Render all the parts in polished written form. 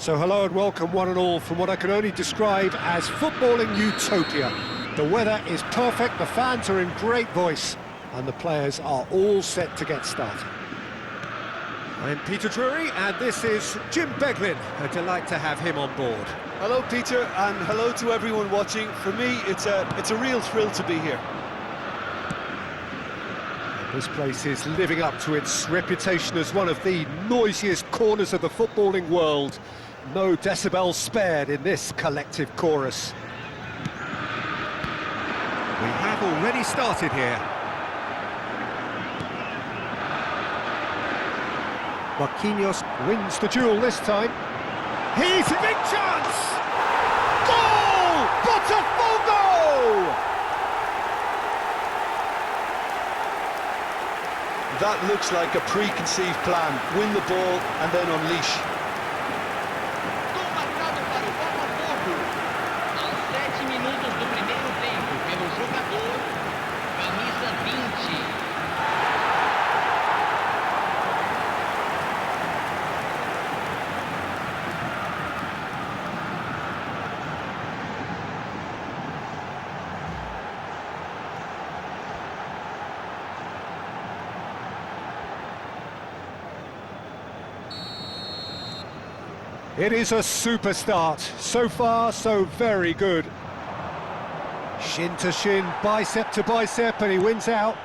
So hello and welcome one and all from what I can only describe as footballing utopia. The weather is perfect, the fans are in great voice, and the players are all set to get started. I'm Peter Drury, and this is Jim Beglin. A delight to have him on board. Hello Peter, and hello to everyone watching. For me, it's a real thrill to be here. This place is living up to its reputation as one of the noisiest corners of the footballing world. No decibels spared in this collective chorus. We have already started here. Marquinhos wins the duel this time. He's a big chance! Goal! Botafogo! That looks like a preconceived plan. Win the ball and then unleash. Gol marcado para o Botafogo. Aos 7 minutos do primeiro tempo, pelo jogador, camisa 20. It is a super start. So far, so very good. Shin to shin, bicep to bicep, and he wins out.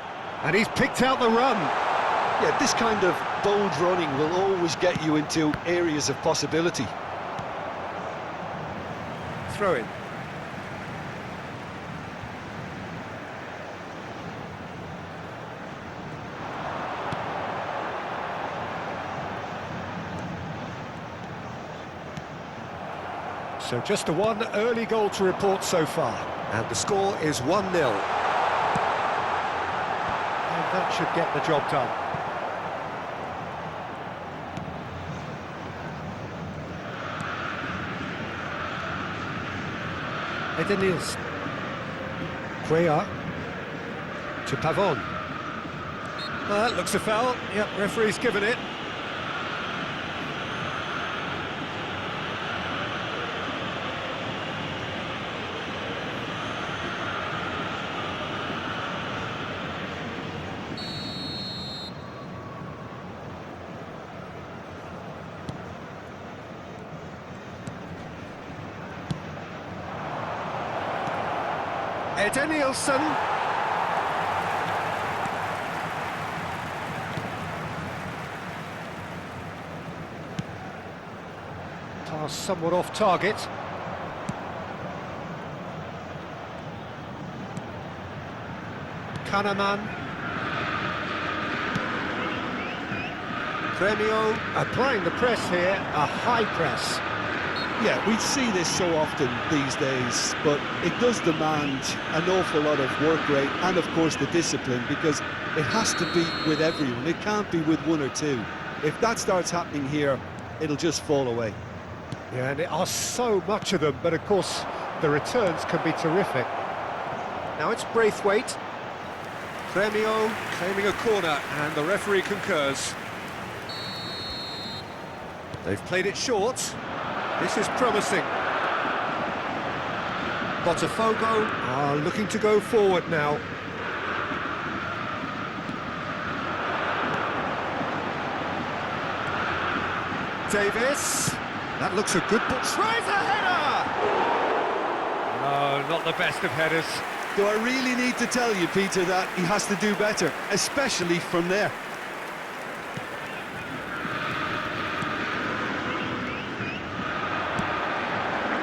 And he's picked out the run. Yeah, this kind of bold running will always get you into areas of possibility. Throw in. So just the one early goal to report so far, and the score is 1-0. And that should get the job done. Edenils. Cuellar to Pavon. That looks a foul. Yep, referee's given it. Edenilson. Pass somewhat off target. Kahneman. Gremio applying the press here, a high press. Yeah, we see this so often these days, but it does demand an awful lot of work rate and, of course, the discipline, because it has to be with everyone. It can't be with one or two. If that starts happening here, it'll just fall away. Yeah, and there are so much of them, but of course, the returns can be terrific. Now it's Braithwaite. Gremio claiming a corner, and the referee concurs. They've played it short. This is promising. Botafogo are looking to go forward now. Davis. That looks a good ball. Tries a header! No, not the best of headers. Do I really need to tell you, Peter, that he has to do better, especially from there?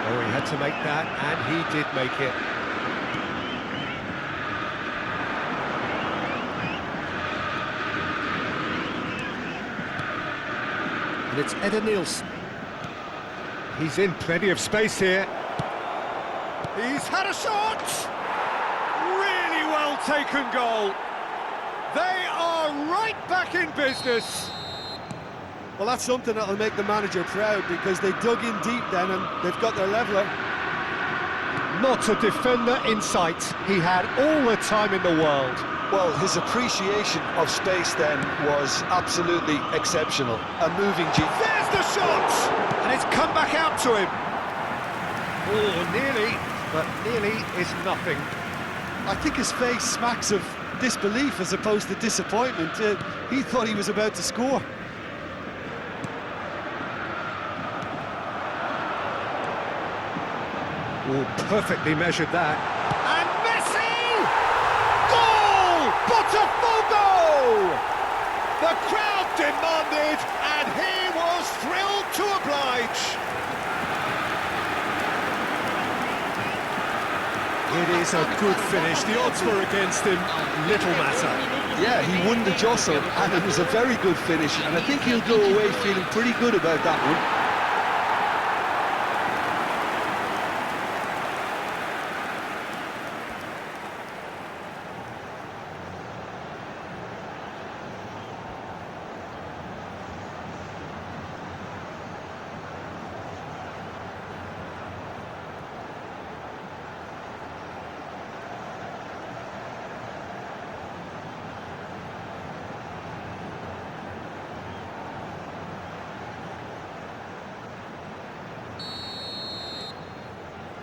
Oh, he had to make that, and he did make it. And it's Edenilson. He's in plenty of space here. He's had a shot! Really well taken goal. They are right back in business. Well, that's something that'll make the manager proud, because they dug in deep then and they've got their leveller. Not a defender in sight. He had all the time in the world. Well, his appreciation of space then was absolutely exceptional. A moving G. There's the shot! And it's come back out to him. Oh, nearly, but nearly is nothing. I think his face smacks of disbelief as opposed to disappointment. He thought he was about to score. Oh, perfectly measured that. And Messi! Goal! Botafogo! The crowd demanded, and he was thrilled to oblige. It is a good finish. The odds were against him. Little matter. Yeah, he won the jostle, and it was a very good finish, and I think he'll go away feeling pretty good about that one.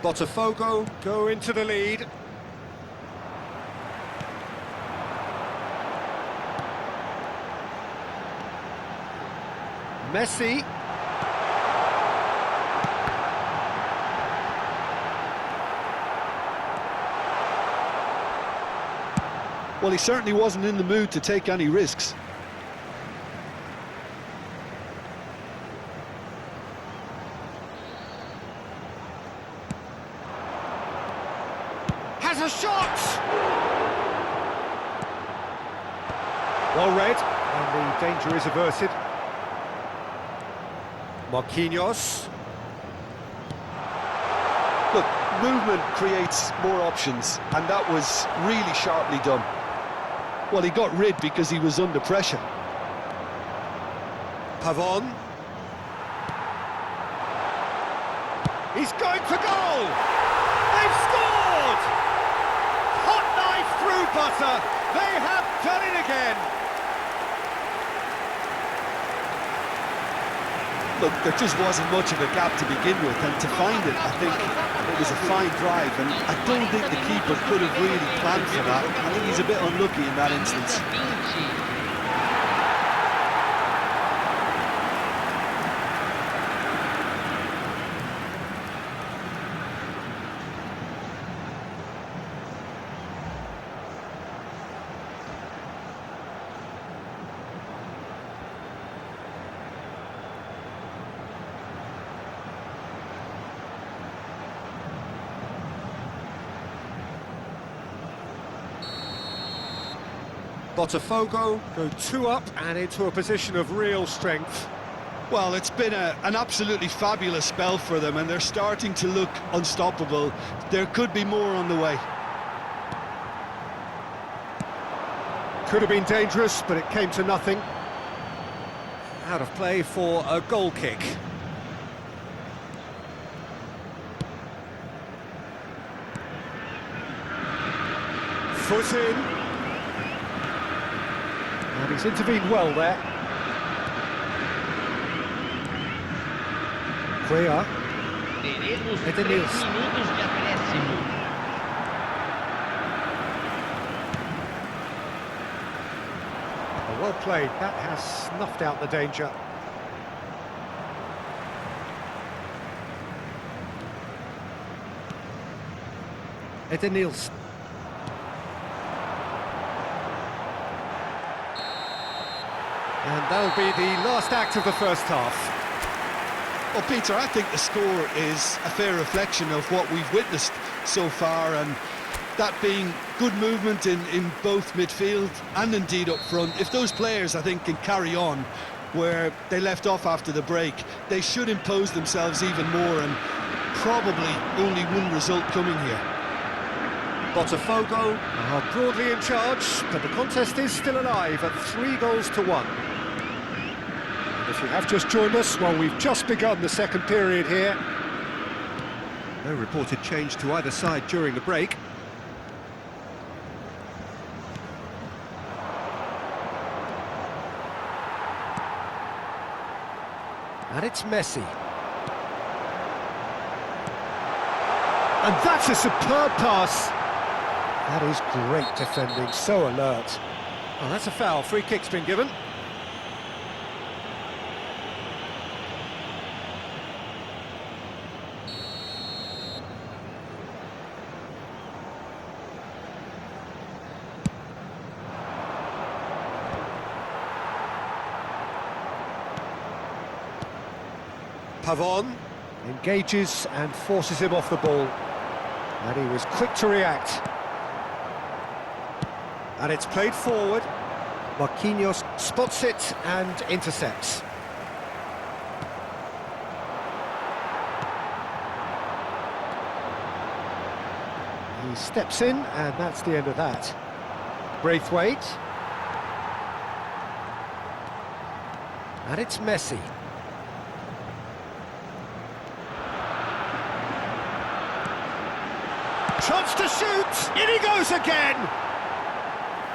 Botafogo go into the lead. Messi. Well, he certainly wasn't in the mood to take any risks. Has a shot! Well read, and the danger is averted. Marquinhos. Look, movement creates more options, and that was really sharply done. Well, he got rid because he was under pressure. Pavon. He's going for goal! They've scored! Hot knife through butter. They have done it again. Look, there just wasn't much of a gap to begin with, and to find it, I think it was a fine drive, and I don't think the keeper could have really planned for that. I think he's a bit unlucky in that instance. Botafogo go 2 up and into a position of real strength. Well, it's been an absolutely fabulous spell for them, and they're starting to look unstoppable. There could be more on the way. Could have been dangerous, but it came to nothing. Out of play for a goal kick. Foot in. And he's intervened well there. Cuellar. Teremos 3 Edenilson. minutos de acréscimo. Well played. That has snuffed out the danger. Edenilson. And that'll be the last act of the first half. Well, Peter, I think the score is a fair reflection of what we've witnessed so far, and that being good movement in both midfield and indeed up front. If those players, I think, can carry on where they left off after the break, they should impose themselves even more, and probably only one result coming here. Botafogo are broadly in charge, but the contest is still alive at 3-1. If you have just joined us, well, we've just begun the second period here. No reported change to either side during the break. And it's Messi. And that's a superb pass. That is great defending, so alert. Oh, that's a foul. Free kick's been given. Pavon engages and forces him off the ball. And he was quick to react. And it's played forward. Marquinhos spots it and intercepts. He steps in, and that's the end of that. Braithwaite. And it's Messi. Chance to shoot! In he goes again!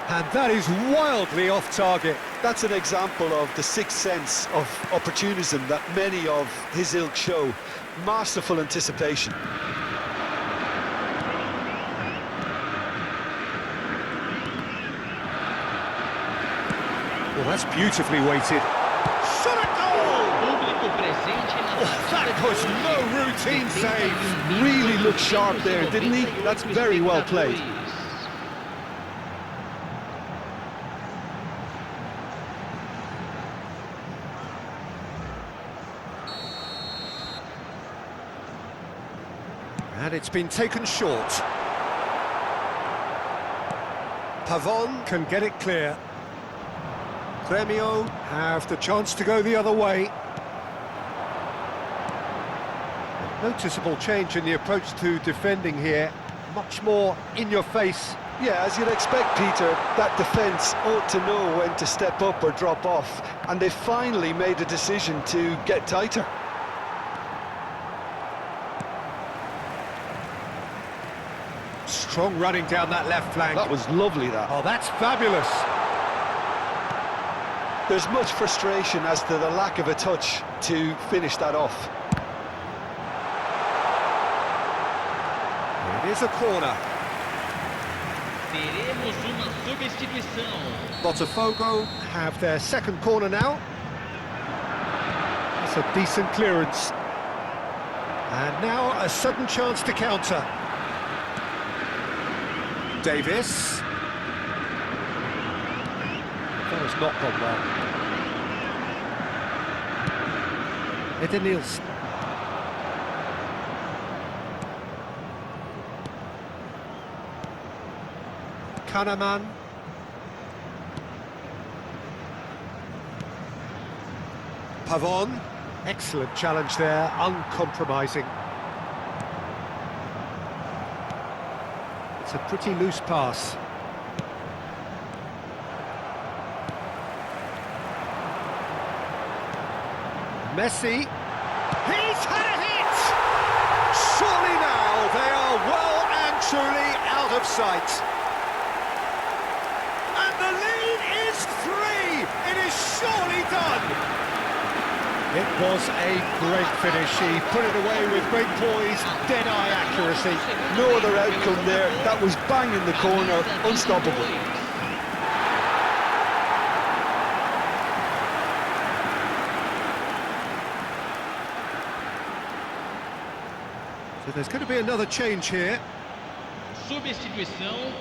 And that is wildly off target. That's an example of the sixth sense of opportunism that many of his ilk show. Masterful anticipation. Well, that's beautifully weighted. Shot at goal! That was no routine save. Really looked sharp there, didn't he? That's very well played. And it's been taken short. Pavon can get it clear. Grêmio have the chance to go the other way. Noticeable change in the approach to defending here. Much more in your face. Yeah, as you'd expect, Peter, that defence ought to know when to step up or drop off, and they finally made a decision to get tighter. Strong running down that left flank. That was lovely, that. Oh, that's fabulous. There's much frustration as to the lack of a touch to finish that off. It is a corner. Teremos uma substituição. Botafogo have their second corner now. That's a decent clearance. And now a sudden chance to counter. Davis. That has not gone well. Edenilson. Kahneman. Pavon. Excellent challenge there, uncompromising. It's a pretty loose pass. Messi. He's had a hit! Surely now they are well and truly out of sight. And the lead is 3! It is surely done! It was a great finish. He put it away with great poise, dead-eye accuracy. No other outcome there. That was bang in the corner, unstoppable. So there's going to be another change here. Substituição.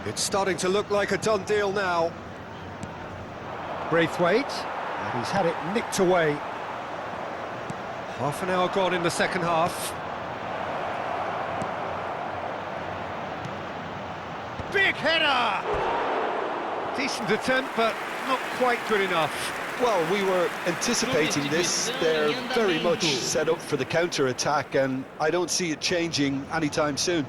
It's starting to look like a done deal now. Braithwaite, and he's had it nicked away. Half an hour gone in the second half. Big header! Decent attempt, but not quite good enough. Well, we were anticipating this. They're very much set up for the counter-attack, and I don't see it changing anytime soon.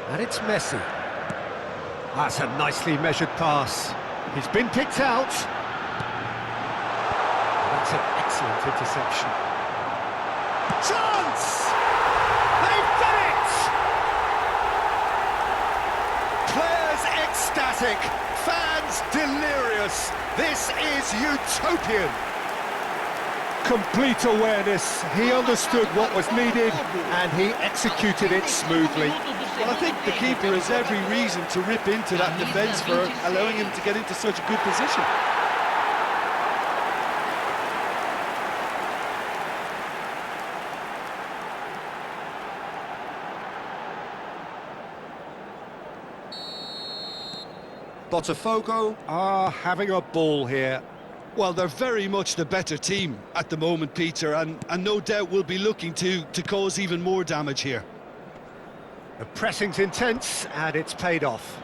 And it's Messi. That's a nicely measured pass. He's been picked out. That's an excellent interception. Chance! They've done it! Players ecstatic, fans fans delirious. This is utopian. Complete awareness. He understood what was needed and he executed it smoothly. Well, I think the keeper has every reason to rip into that defence for allowing him to get into such a good position. Botafogo are having a ball here. Well, they're very much the better team at the moment, Peter, and no doubt will be looking to cause even more damage here. The pressing's intense and it's paid off.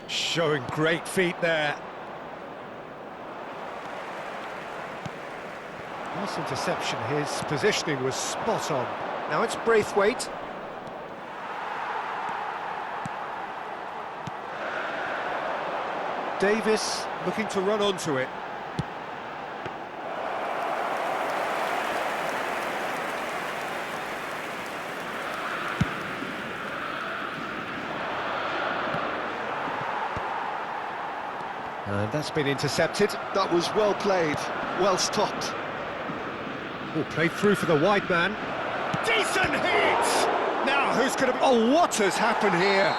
Showing great feet there. Nice interception, his positioning was spot on. Now it's Braithwaite. Davis looking to run onto it. And that's been intercepted. That was well played, well stopped. Oh, played through for the wide man. Decent hit! Now, who's going to... Oh, what has happened here?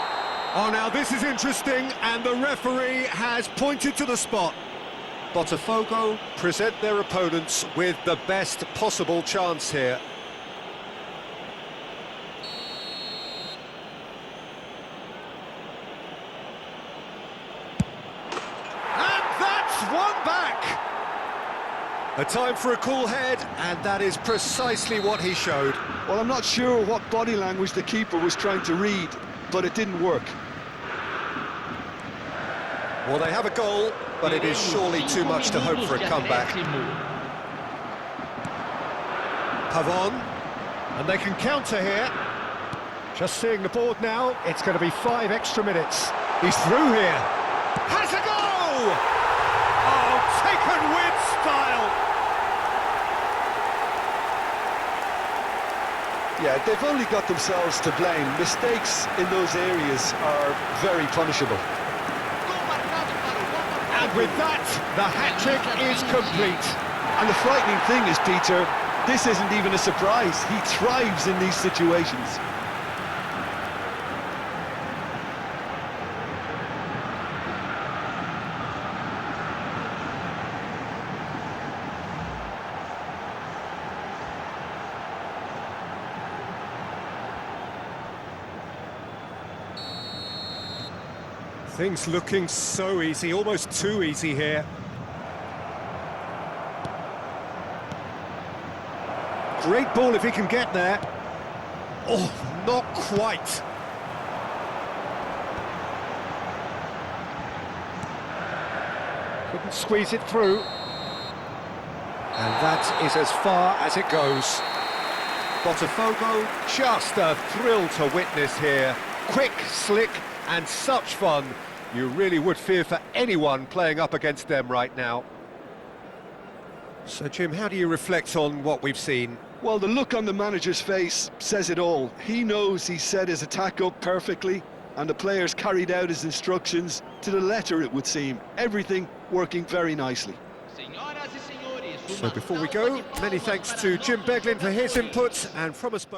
Oh, now this is interesting, and the referee has pointed to the spot. Botafogo present their opponents with the best possible chance here. And that's one back! A time for a cool head, and that is precisely what he showed. Well, I'm not sure what body language the keeper was trying to read, but it didn't work. Well, they have a goal, but it is surely too much to hope for a comeback. Pavon, and they can counter here. Just seeing the board now, it's going to be 5 extra minutes. He's through here. Has a go! Oh, taken with style! Yeah, they've only got themselves to blame. Mistakes in those areas are very punishable. And with that, the hat-trick is complete. And the frightening thing is, Peter, this isn't even a surprise. He thrives in these situations. Things looking so easy, almost too easy here. Great ball if he can get there. Oh, not quite. Couldn't squeeze it through. And that is as far as it goes. Botafogo, just a thrill to witness here. Quick, slick, and such fun. You really would fear for anyone playing up against them right now. So, Jim, how do you reflect on what we've seen? Well, the look on the manager's face says it all. He knows he set his attack up perfectly, and the players carried out his instructions to the letter, it would seem. Everything working very nicely. So before we go, many thanks to Jim Beglin for his input, and from us both.